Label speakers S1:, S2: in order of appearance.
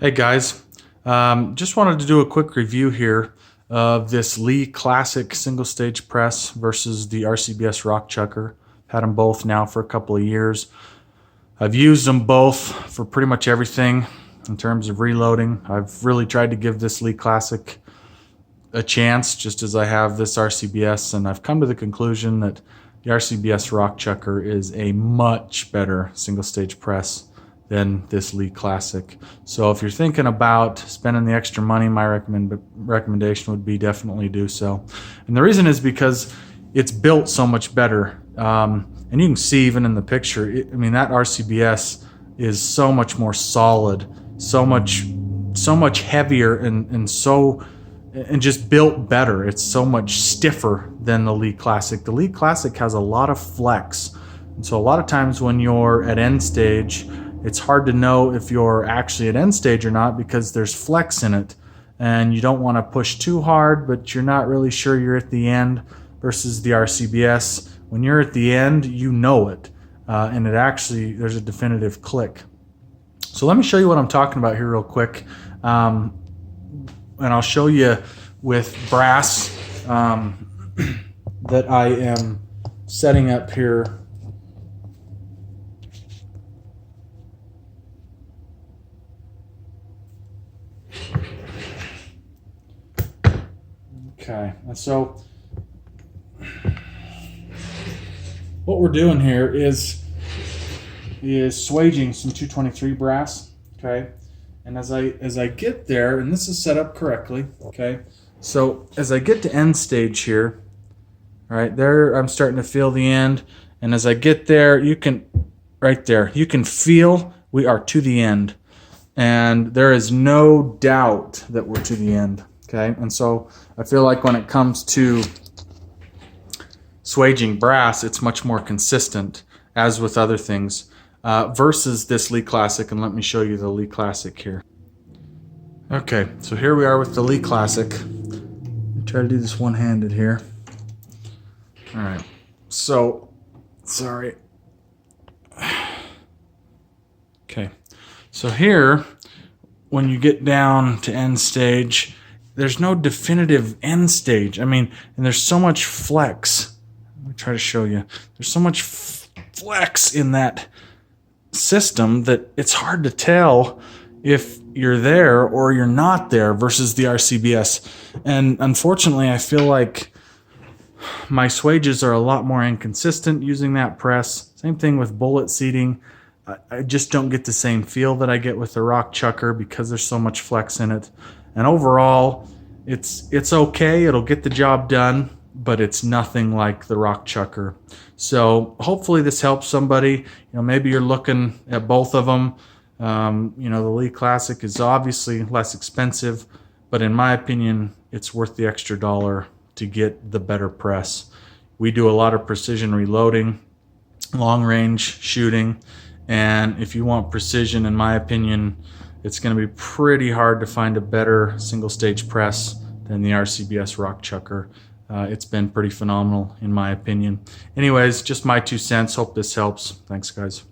S1: Hey guys, just wanted to do a quick review here of this Lee Classic single stage press versus the Rcbs Rock Chucker. Had them both now for a couple of years. I've used them both for pretty much everything in terms of reloading. I've really tried to give this Lee Classic a chance just as I have this Rcbs, and I've come to the conclusion that the Rcbs Rock Chucker is a much better single stage press than this Lee Classic. So if you're thinking about spending the extra money, my recommendation would be definitely do so. And the reason is because it's built so much better. And you can see even in the picture, I mean, that Rcbs is so much more solid, so much heavier and just built better. It's so much stiffer than the Lee Classic. The Lee Classic has a lot of flex. And so a lot of times when you're at end stage, it's hard to know if you're actually at end stage or not because there's flex in it. And you don't want to push too hard, but you're not really sure you're at the end, versus the Rcbs. When you're at the end, you know it. And it actually, there's a definitive click. So let me show you what I'm talking about here real quick. And I'll show you with brass that I am setting up here. Okay, and so what we're doing here is swaging some 223 brass, okay? And as I get there, and this is set up correctly, okay? So as I get to end stage here, right there, I'm starting to feel the end. And as I get there, you can, right there, you can feel we are to the end. And there is no doubt that we're to the end, okay? And so I feel like when it comes to swaging brass, it's much more consistent, as with other things. Versus this Lee Classic, and let me show you the Lee Classic here. Okay, so here we are with the Lee Classic. Try to do this one-handed here. All right, so, sorry. Okay, so here, when you get down to end stage, there's no definitive end stage. I mean, and there's so much flex. Let me try to show you. There's so much flex in that system that it's hard to tell if you're there or you're not there versus the Rcbs. And unfortunately, I feel like my swages are a lot more inconsistent using that press. Same thing with bullet seating. I just don't get the same feel that I get with the Rock Chucker because there's so much flex in it. And overall, it's okay. It'll get the job done, but it's nothing like the Rock Chucker. So hopefully this helps somebody. You know, maybe you're looking at both of them. You know, the Lee Classic is obviously less expensive, but in my opinion, it's worth the extra dollar to get the better press. We do a lot of precision reloading, long range shooting, and if you want precision, in my opinion, it's going to be pretty hard to find a better single stage press than the Rcbs Rock Chucker. It's been pretty phenomenal in my opinion. Anyways, just my 2 cents. Hope this helps. Thanks, guys.